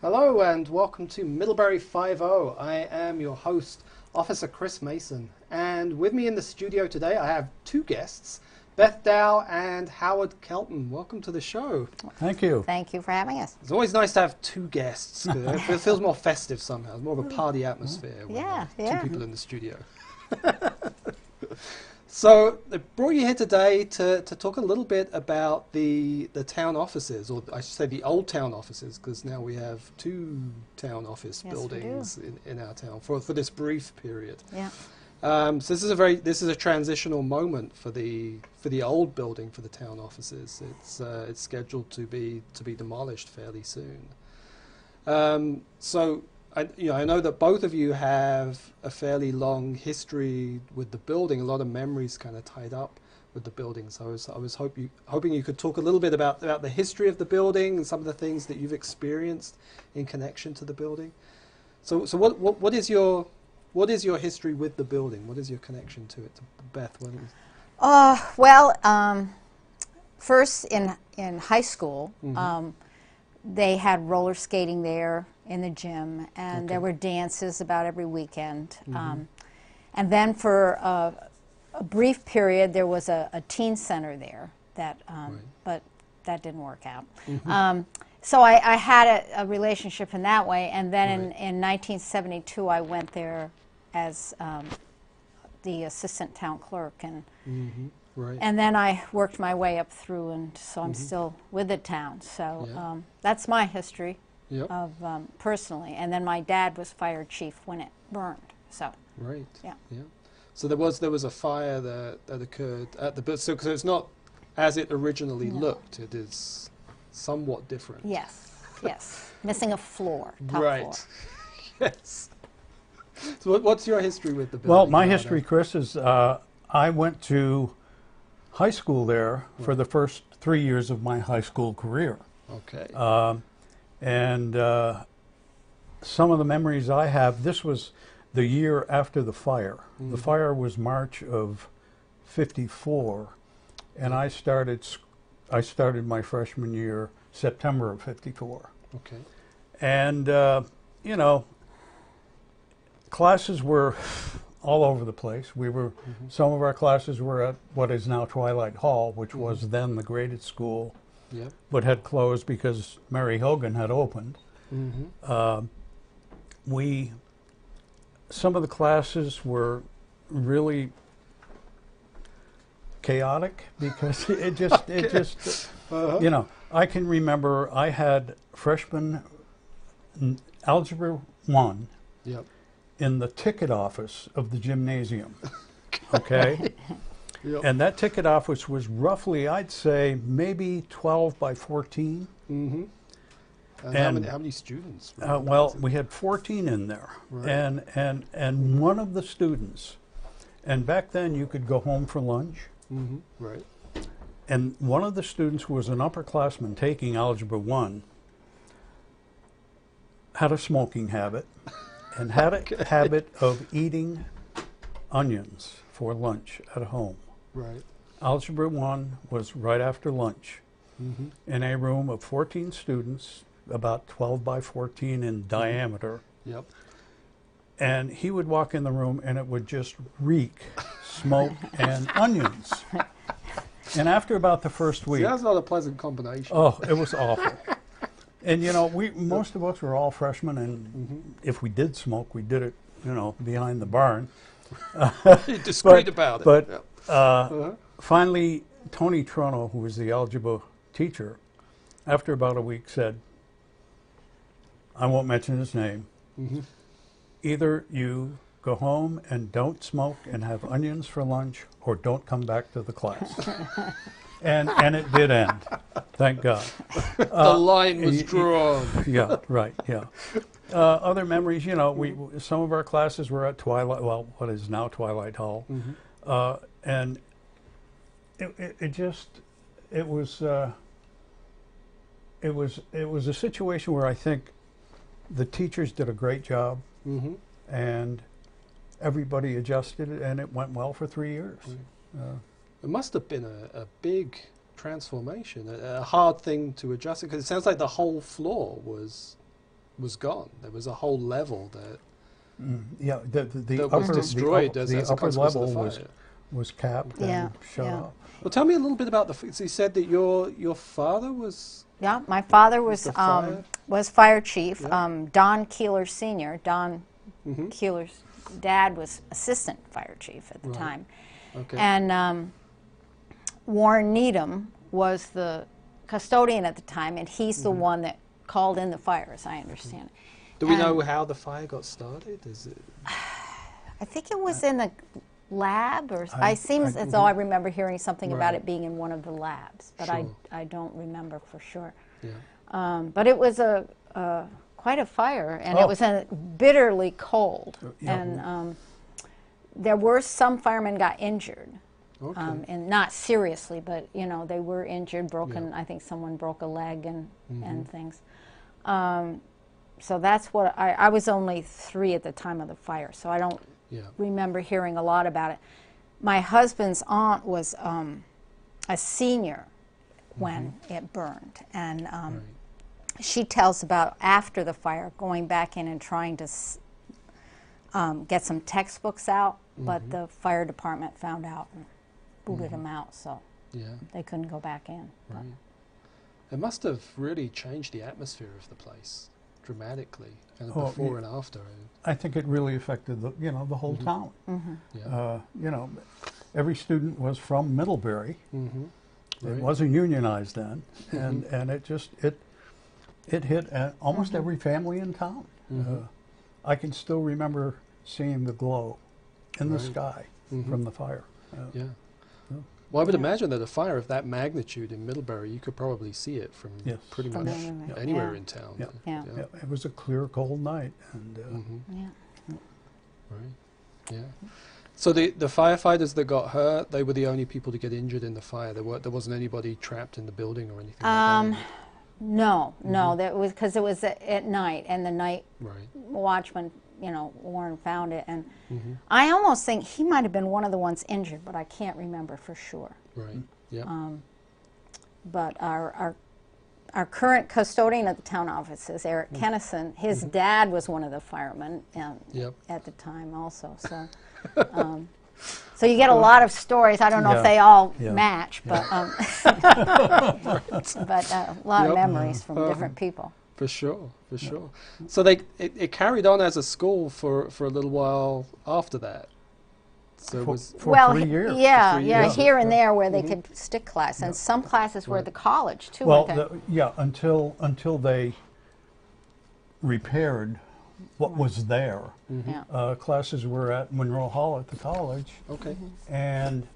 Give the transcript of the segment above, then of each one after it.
Hello and welcome to Middlebury 5-0. I am your host, Officer Chris Mason. And with me in the studio today, I have two guests, Beth Dow and Howard Kelton. Welcome to the show. Thank you. Thank you for having us. It's always nice to have two guests. 'Cause it feels more festive somehow. It's more of a party atmosphere when two people in the studio. So I brought you here today to talk a little bit about the town offices, or I should say the old town offices, because now we have two town office buildings in our town for this brief period. Yeah. So this is a transitional moment for the old building for the town offices. It's scheduled to be demolished fairly soon. So I know that both of you have a fairly long history with the building, a lot of memories kind of tied up with the building. So I was hoping you could talk a little bit about the history of the building and some of the things that you've experienced in connection to the building. So what is your history with the building? What is your connection to it, Beth? First in high school, they had roller skating there in the gym, and there were dances about every weekend. And then for a brief period, there was a teen center there, but that didn't work out. So I had a relationship in that way, and then in 1972, I went there as the assistant town clerk, and and then I worked my way up through, and so I'm still with the town. So that's my history of personally. And then my dad was fire chief when it burned. So yeah. So there was a fire that occurred at the so it's not as it originally looked. It is somewhat different. Yes. Missing a floor, top floor. Yes. So what's your history with the building? Well, my history, Chris, is I went to high school there for the first 3 years of my high school career. Okay. And some of the memories I have, this was the year after the fire. The fire was March of '54, and I started my freshman year September of '54. Okay. And, classes were all over the place. Some of our classes were at what is now Twilight Hall, which was then the graded school, but had closed because Mary Hogan had opened. Some of the classes were really chaotic because it just I can remember I had freshman Algebra 1 in the ticket office of the gymnasium. Okay? And that ticket office was roughly, I'd say, maybe 12 by 14. And how many students? Well, we had 14 in there. And one of the students, and back then you could go home for lunch. And one of the students who was an upperclassman taking Algebra 1 had a smoking habit and had a habit of eating onions for lunch at home. Algebra 1 was right after lunch in a room of 14 students, about 12 by 14 in diameter. And he would walk in the room and it would just reek smoke and onions. And after about the first week... that's not a pleasant combination. Oh, it was awful. And most of us were all freshmen, and if we did smoke, we did it, behind the barn. Discreet about it. But finally, Tony Trono, who was the algebra teacher, after about a week said, I won't mention his name, either you go home and don't smoke and have onions for lunch, or don't come back to the class. And it did end, thank God. The line was drawn. Other memories, some of our classes were at Twilight, what is now Twilight Hall, and it was a situation where I think the teachers did a great job, and everybody adjusted, and it went well for 3 years. It must have been a big transformation, a hard thing to adjust, because it sounds like the whole floor was was gone. There was a whole level that Yeah, the that upper, was destroyed the, as the a upper consequence of level the fire. was capped Yeah, and shut yeah. off. Well, tell me a little bit about so you said that your father was Yeah, my father was the fire? fire chief. Yeah. Don Keeler Sr. Don Mm-hmm. Keeler's dad was assistant fire chief at the Right. time, Okay. and Warren Needham was the custodian at the time, and he's the one that called in the fire, as I understand it. Do we And know how the fire got started? Is it I think it was in the lab, or it seems as though I remember hearing something about Right. it being in one of the labs, but Sure. I don't remember for sure. yeah. But it was quite a fire, and Oh. it was bitterly cold. Yeah. And there were some firemen got injured, Okay. and not seriously, but they were injured, broken. I think someone broke a leg and things. So that's what I was only 3 at the time of the fire, so I don't yeah. remember hearing a lot about it. My husband's aunt was a senior when it burned, and Right. she tells about after the fire going back in and trying to get some textbooks out, but the fire department found out and booted them out, so Yeah. they couldn't go back in. But- Right. It must have really changed the atmosphere of the place dramatically, kind of Oh, before yeah. and after. I think it really affected the whole town. Yeah. Every student was from Middlebury. Mm-hmm. It wasn't unionized then, and it just it hit almost every family in town. I can still remember seeing the glow in the Right. sky Mhm. from the fire. Yeah. Well, I would imagine that a fire of that magnitude in Middlebury, you could probably see it from Yes. pretty From much anywhere. anywhere Yeah. in town. Yeah. Yeah. Yeah, it was a clear, cold night, and Mhm. Yeah. Right. Yeah. So the firefighters that got hurt, they were the only people to get injured in the fire. There wasn't anybody trapped in the building or anything like that. No, that was because it was at night, and the night Right. watchman, Warren found it, and I almost think he might have been one of the ones injured, but I can't remember for sure. Right. Yeah. But our current custodian at the town office is Eric Kennison. His dad was one of the firemen Yep. at the time also. So, so you get a lot of stories. I don't know Yeah. if they all Yeah. match, but but a lot of Yep. memories from different people. For sure. For sure. So it carried on as a school for a little while after that. So it was for well, 3 years. yeah, For 3 yeah, years. here and there where they could stick class, and some classes were at the college too. Well, weren't they? until they repaired what was there. Yeah. Classes were at Monroe Hall at the college, okay. and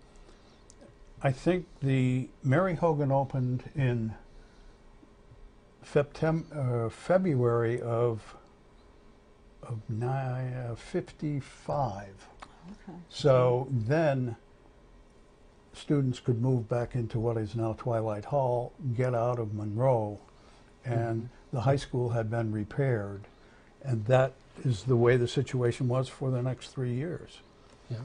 I think the Mary Hogan opened in February of 55. Okay. So then students could move back into what is now Twilight Hall, get out of Monroe, and the high school had been repaired, and that is the way the situation was for the next 3 years. Yeah.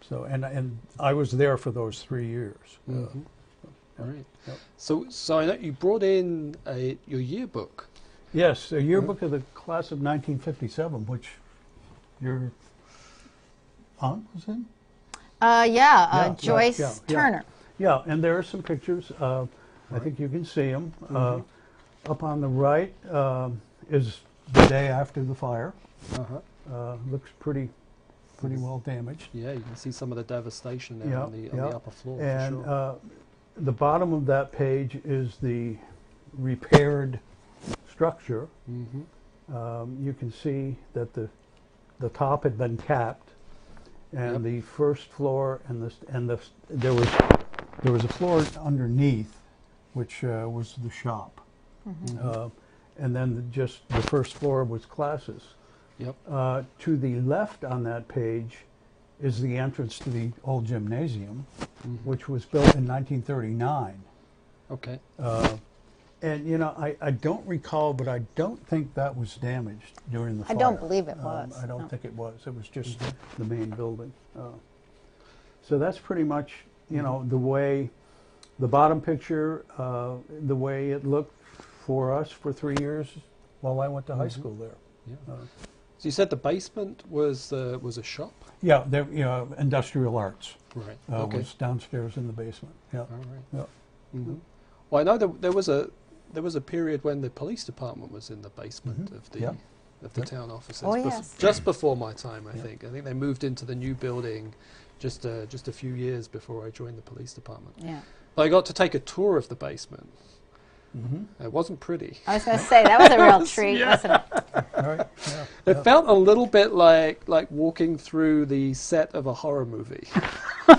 So and I was there for those 3 years. Mhm. Right. Yep. So I know you brought in your yearbook. Yes, a yearbook of the class of 1957, which your aunt was in. Yeah, Joyce yeah. Turner. Yeah, and there are some pictures. I think you can see them. Up on the right is the day after the fire. Looks pretty well damaged. Yeah, you can see some of the devastation there Yeah, on the yeah. upper floor. And for sure. the bottom of that page is the repaired structure. You can see that the top had been capped, and Yep. the first floor there was a floor underneath, which was the shop, and then just the first floor was classes. Yep. To the left on that page is the entrance to the old gymnasium, which was built in 1939. Okay. And I don't recall, but I don't think that was damaged during the fire. I don't believe it was. I don't no. think it was. It was just the main building. So that's pretty much, the way, the bottom picture, the way it looked for us for 3 years while I went to high school there. Yeah. So you said the basement was a shop? Yeah, there, industrial arts. Right. Was downstairs in the basement. Yeah. All right. Yeah. Mm-hmm. Well, I know there was a period when the police department was in the basement of the town offices. Oh, yes. Just before my time, I think. I think they moved into the new building just a few years before I joined the police department. Yeah. But I got to take a tour of the basement. Mm-hmm. It wasn't pretty. I was going to say, that was a real treat, wasn't it? All right. Yeah. It felt a little bit like walking through the set of a horror movie.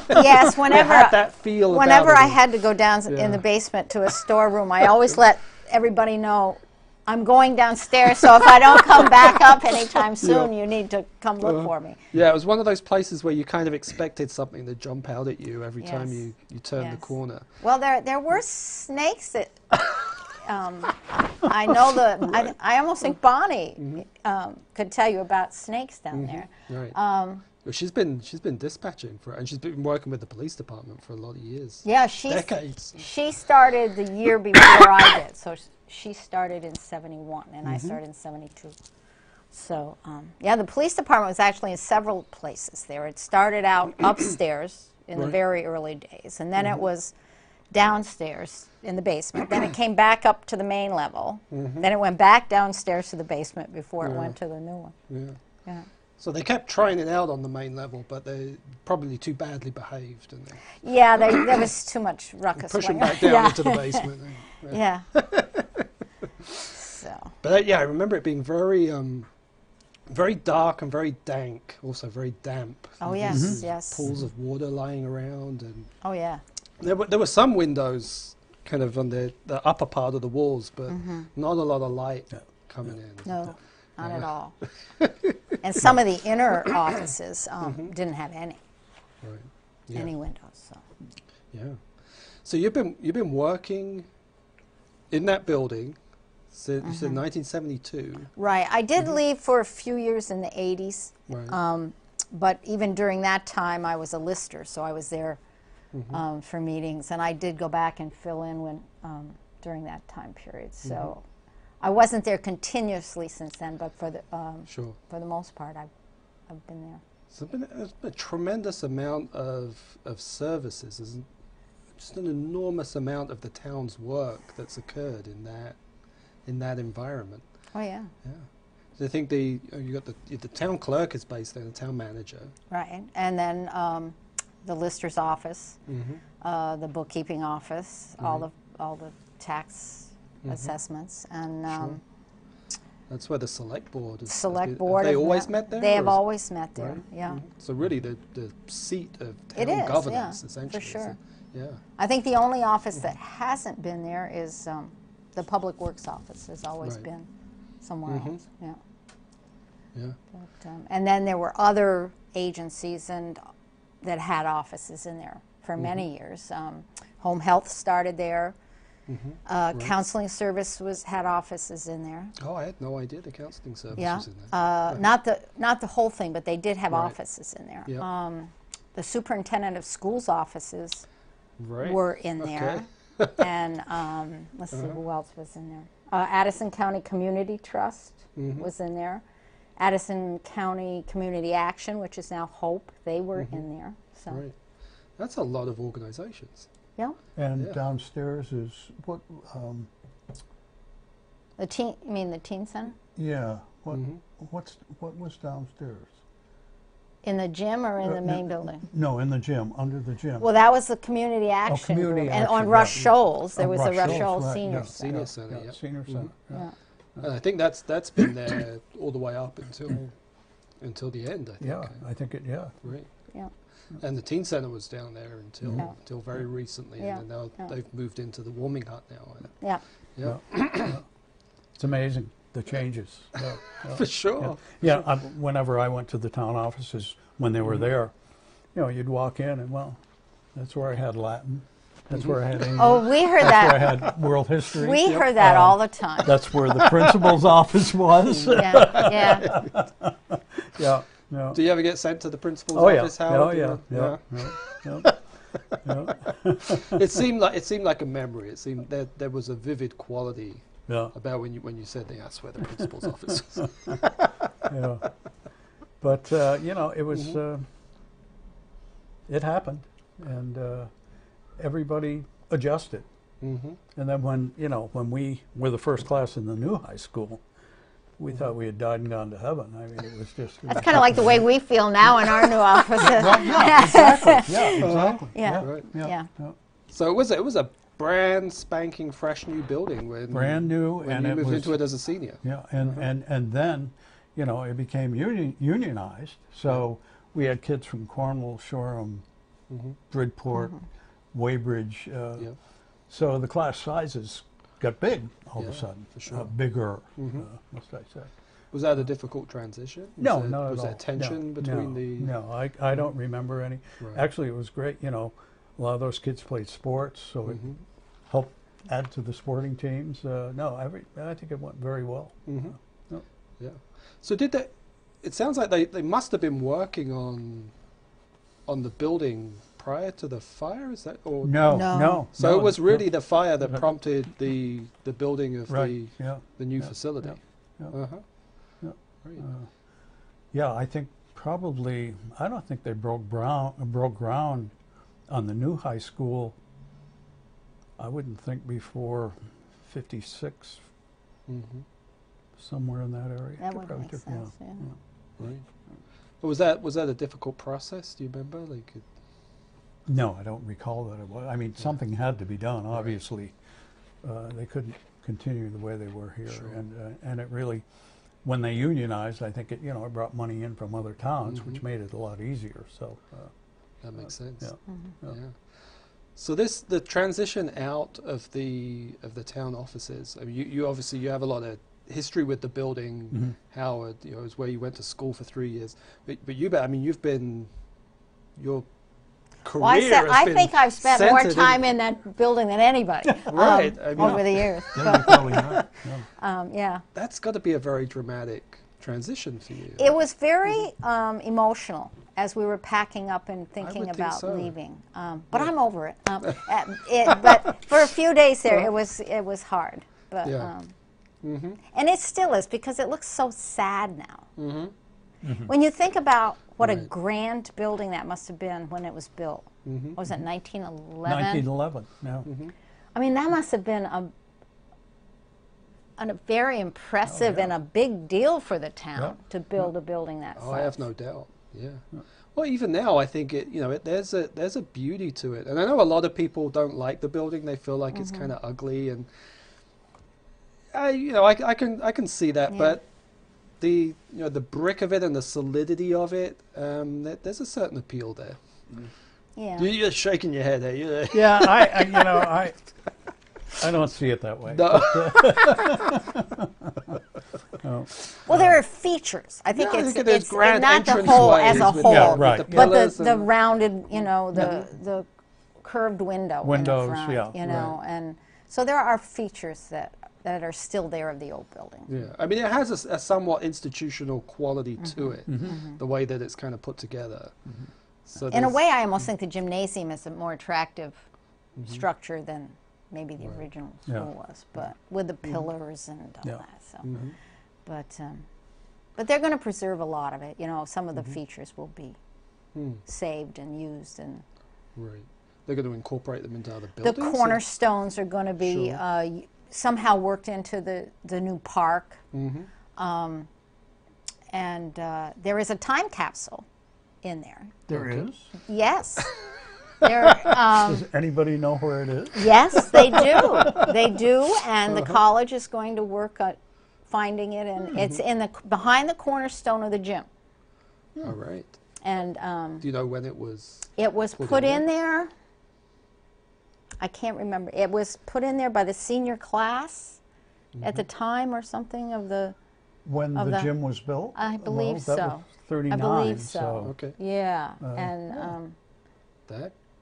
Yes, It whenever had that feel whenever about I it. had to go down in the basement to a storeroom, I always let everybody know I'm going downstairs, so if I don't come back up anytime soon, you need to come look for me. Yeah, it was one of those places where you kind of expected something to jump out at you every time you turn the corner. Well, there were snakes that I know I almost think Bonnie could tell you about snakes down there. Right. Well, she's been dispatching and she's been working with the police department for a lot of years. Yeah, decades. She started the year before I did, so she started in '71 and I started in '72. So the police department was actually in several places there. It started out upstairs in the very early days, and then it was downstairs in the basement. Then it came back up to the main level. Then it went back downstairs to the basement before it went to the new one. Yeah. So they kept trying it out on the main level, but they probably too badly behaved. And there was too much ruckus. Push them back down into the basement. Yeah. So. But I remember it being very, very dark and very dank, also very damp. Oh yes, yes. Pools of water lying around, and oh yeah. There were some windows kind of on the upper part of the walls, but not a lot of light coming in. No, not at all. And some of the inner offices didn't have any windows. So. Yeah. So you've been working in that building since you said 1972. Right. I did leave for a few years in the 80s. Right. But even during that time, I was a lister, so I was there for meetings, and I did go back and fill in during that time period. So I wasn't there continuously since then, but for the most part, I've been there. So there's been a tremendous amount of services. There's just an enormous amount of the town's work that's occurred in that environment. Oh yeah. Yeah. So I think you got the town clerk is based there, the town manager. Right, and then the lister's office, the bookkeeping office, all the tax assessments, and that's where the select board is. Select board. Have they always met there? They have always met there. Right? Yeah. So really, the seat of it town is, governance, essentially. For sure. Yeah. I think the only office that hasn't been there is the Public Works office. Has always been somewhere else. Yeah. Yeah. But, and then there were other agencies that had offices in there for many years. Home Health started there. Counseling Service had offices in there. Oh, I had no idea the counseling service was in there. Not the whole thing, but they did have offices in there. Yeah. The Superintendent of Schools offices were in there. And let's see, who else was in there? Addison County Community Trust was in there. Addison County Community Action, which is now Hope, they were in there. So. Right. That's a lot of organizations. Yeah. And downstairs is what? The teen. You mean the teen center? Yeah. What was downstairs? In the gym or in the main building? No, in the gym, under the gym. Well, that was the community action group. And on Rush Shoals, there was the Rush Shoals Senior Center. Senior Center. Senior Center. Yeah. And I think that's been there all the way up until the end. I think. Yeah, I think it. Yeah. Right. Yeah. And the teen center was down there until very recently, and now they've moved into the warming hut now. Yeah. It's amazing the changes. For sure. Yeah. Whenever I went to the town offices when they were there, you'd walk in and that's where I had Latin. That's where I had English. Oh, we heard that. That's where I had world history. We heard that all the time. That's where the principal's office was. Yeah. Yeah. Do you ever get sent to the principal's office, Howard? Yeah. It seemed like a memory. It seemed there was a vivid quality Yeah. about when you said that's where the principal's office is. Yeah. But you know, it was it happened, and everybody adjusted. And then when we were the first class in the new high school, we thought we had died and gone to heaven. I mean, it was just... That's kind of like the way we feel now in our new offices. Right, yeah, exactly. Yeah, exactly. Yeah. Right. Yeah. So it was a brand spanking fresh new building Brand new, when and you it moved was into it as a senior. Yeah, and then, you know, it became unionized. So we had kids from Cornwall, Shoreham, Bridport, Weybridge. So the class sizes got big all of a sudden. For sure. Bigger, must I say. Was that a difficult transition? No, not at all. Was there tension between the... No, I don't remember any. Right. Actually, it was great. You know, a lot of those kids played sports, so it helped add to the sporting teams. I think it went very well. Yeah. So did they... It sounds like they must have been working on the building prior to the fire, is that? Or No. So it was really the fire that prompted the building of the new facility. Yeah. Right. Yeah, I think probably, I don't think they broke ground on the new high school, I wouldn't think before 56, somewhere in that area. That would make sense, yeah. Right. But was that a difficult process? Do you remember? No, I don't recall that it was. I mean, something had to be done, obviously. They couldn't continue the way they were here. Sure. And it really, when they unionized, I think it brought money in from other towns, which made it a lot easier. So that makes sense. Yeah. So the transition out of the town offices. I mean, you obviously you have a lot of history with the building. Howard, is where you went to school for 3 years. But you've been your career. Well, I think I've spent more time in that building than anybody. Right. Over the years. Probably not. Yeah. That's got to be a very dramatic transition for you. It was very emotional as we were packing up and thinking about leaving. But I'm over it. But for a few days there, it was hard. But and it still is, because it looks so sad now. When you think about what a grand building that must have been when it was built. Was it 1911? 1911, yeah. I mean, that must have been a very impressive and a big deal for the town to build a building that size. I have no doubt. Yeah. Well, even now, I think there's a beauty to it, and I know a lot of people don't like the building. They feel like it's kind of ugly, and I can see that, but the brick of it and the solidity of it, there's a certain appeal there. Yeah. You're shaking your head there. Yeah, I don't see it that way. No. Well, there are features. I think it's grand not the whole as a whole, right. but the rounded, the curved windows, in the front, and so there are features that are still there of the old building. Yeah, I mean, it has a somewhat institutional quality to it, the way that it's kind of put together. So in a way, I almost think the gymnasium is a more attractive structure than maybe the original school was, but with the pillars and all that. So, but they're going to preserve a lot of it. Some of the features will be saved and used, and they're going to incorporate them into other buildings. The cornerstones are going to be somehow worked into the new park, and there is a time capsule in there. There is? Yes. Does anybody know where it is? Yes, they do. They do, and the college is going to work on finding it, and it's behind the cornerstone of the gym. All right. And do you know when it was? It was put in there. I can't remember. It was put in there by the senior class at the time or something of the. When the gym was built? I believe so. That was 39. I believe so. Okay. Yeah, and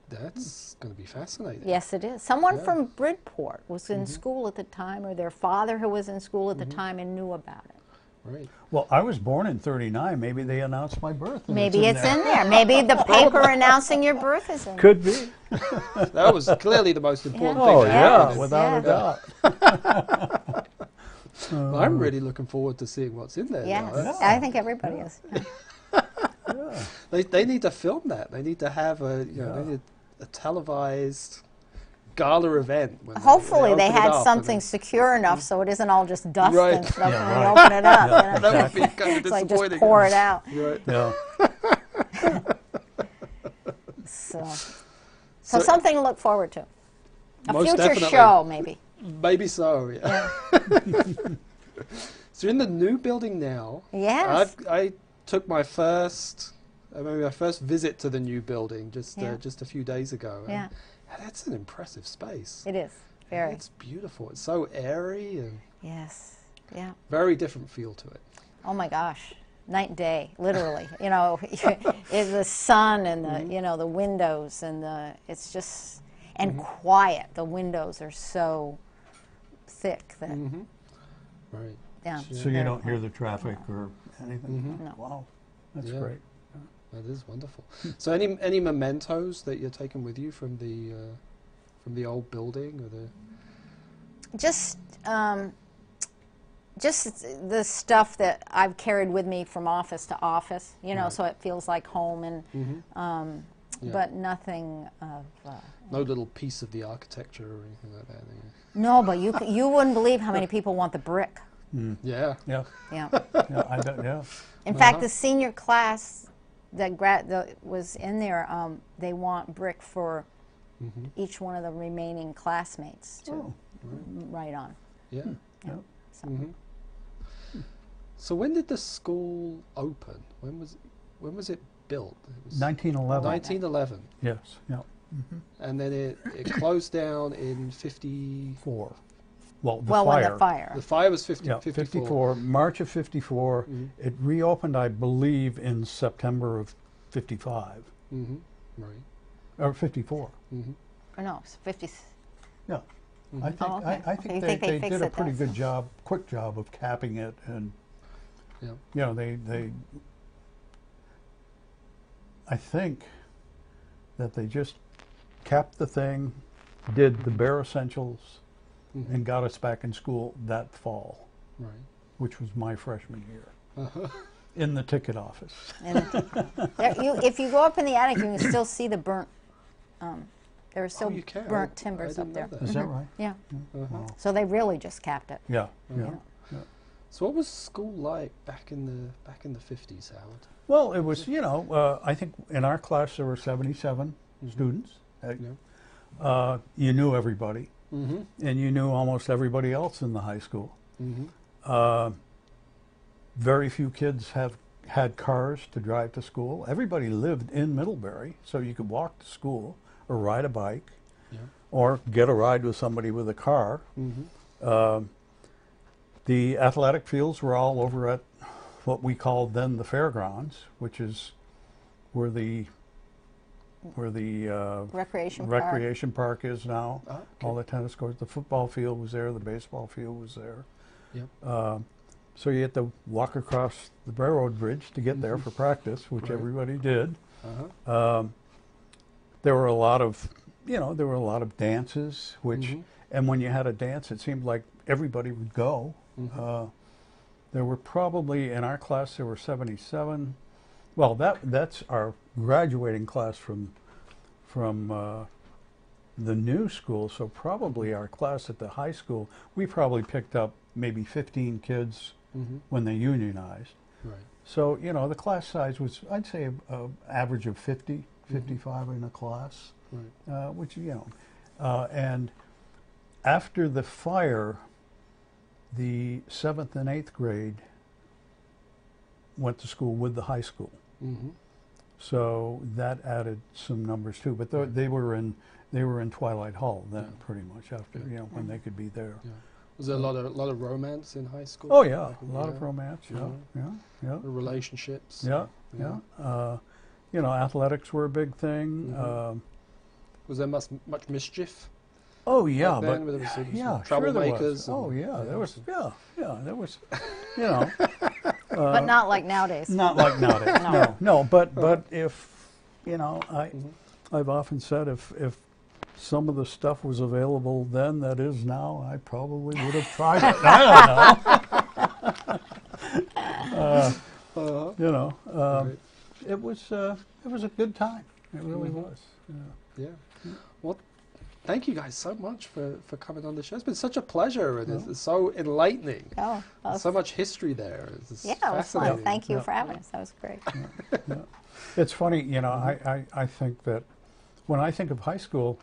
that's going to be fascinating. Yes, it is. Someone from Bridport was in school at the time, or their father who was in school at the time and knew about it. Right. Well, I was born in 39. Maybe they announced my birth. Maybe it's in there. Maybe the paper announcing your birth is in there. Could be. That was clearly the most important thing. Oh, yeah, without a doubt. Well, I'm really looking forward to seeing what's in there. Yes, Now. I think everybody is. They need to film that. They need to have a they need a televised gala event. When Hopefully they open it had up something and secure enough so it isn't all just dust Right. and stuff Yeah, when we right. open it up. Yeah, you know? that would be kind of It's like disappointing. just pour it out. Right. Yeah. So So- something to look forward to. A Most future definitely. show, maybe. Maybe so. Yeah. So you're in the new building now. Yes. I took my first visit to the new building just Yeah. just a few days ago. Yeah. And that's an impressive space. It is. Very. It's beautiful. It's so airy and Yes. Yeah. very different feel to it. Oh my gosh. Night and day, literally. You know, the sun and the the windows and it's just quiet. The windows are so thick that Right. yeah. So you don't hear the traffic or anything? No. Wow, that's Yeah. great. That is wonderful. So any mementos that you're taking with you from the old building or the Just the stuff that I've carried with me from office to office, Right. so it feels like home, and Yeah. but nothing of. no little piece of the architecture or anything like that? No, but you wouldn't believe how many people want the brick. Yeah. Yeah, Yeah. yeah, I bet, yeah. In fact, the senior class that was in there, they want brick for each one of the remaining classmates to write on. Yeah. Yeah. So. So when did the school open? When was it built? It was 1911. 1911. Yes, yeah. And then it closed down in 50. 4. Well, the Well, fire. when the fire. The fire was 50, Yeah, 54. March of 54. It reopened, I believe, in September of 55. Right. Or 54. Or no, it's 50. Yeah. I think, Oh, okay. I Okay, think you they, think they they fixed did a it pretty then, good job, quick job of capping it, and Yeah. I think that they just capped the thing, did the bare essentials, and got us back in school that fall, Right. which was my freshman year, in the ticket office. If you go up in the attic, you can still see the burnt. There are still you can. burnt I timbers didn't up there. know that. Is that right? Yeah. Wow. So they really just capped it. Yeah, yeah. So what was school like back in the 50s, Howard? Well, it was, I think in our class there were 77 students. You knew everybody, and you knew almost everybody else in the high school. Very few kids had cars to drive to school. Everybody lived in Middlebury, so you could walk to school or ride a bike or get a ride with somebody with a car. The athletic fields were all over at what we called then the fairgrounds, which is where the Recreation park is now. Okay. All the tennis courts, the football field was there, the baseball field was there. Yep. So you had to walk across the railroad bridge to get there for practice, which Right. everybody did. Uh-huh. There were a lot of, dances, which, and when you had a dance, it seemed like everybody would go. There were probably, in our class, there were 77. Well, that's our graduating class from the new school, so probably our class at the high school, we probably picked up maybe 15 kids when they unionized. Right. So, the class size was, I'd say, an average of 50, 55 in a class, Right. which, and after the fire, the 7th and 8th grade went to school with the high school. So that added some numbers too, but they were in Twilight Hall then, pretty much after when they could be there. Yeah. Was there a lot of romance in high school? Oh yeah, back a in- lot of romance. Yeah. Relationships. Yeah. Athletics were a big thing. Was there much mischief? Oh yeah, back but then? There was some yeah, sure there was. troublemakers. Oh yeah, there was. There was. but not like nowadays. Not like nowadays. No. But if I've often said if some of the stuff was available then that is now, I probably would have tried it. I don't know. You know, Right. it was a good time. It really was. Yeah. Well, thank you guys so much for coming on the show. It's been such a pleasure, and it's so enlightening. Oh, well, So much history there. It's yeah, it was fun. fascinating. Thank you for having us. That was great. It's funny, you know, I think that when I think of high school,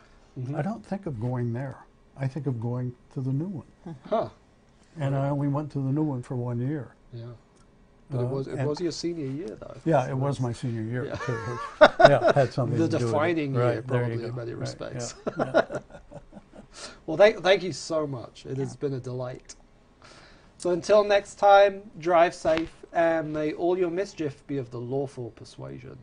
I don't think of going there. I think of going to the new one. Huh. And I only went to the new one for 1 year. Yeah. But it was your senior year, though. Yeah, it was my senior year. Yeah. Too. Yeah, it had something The to do with it. defining year, Right, there you probably, go. in many Right, respects. yeah. Well, thank you so much. It has been a delight. So until next time, drive safe, and may all your mischief be of the lawful persuasion.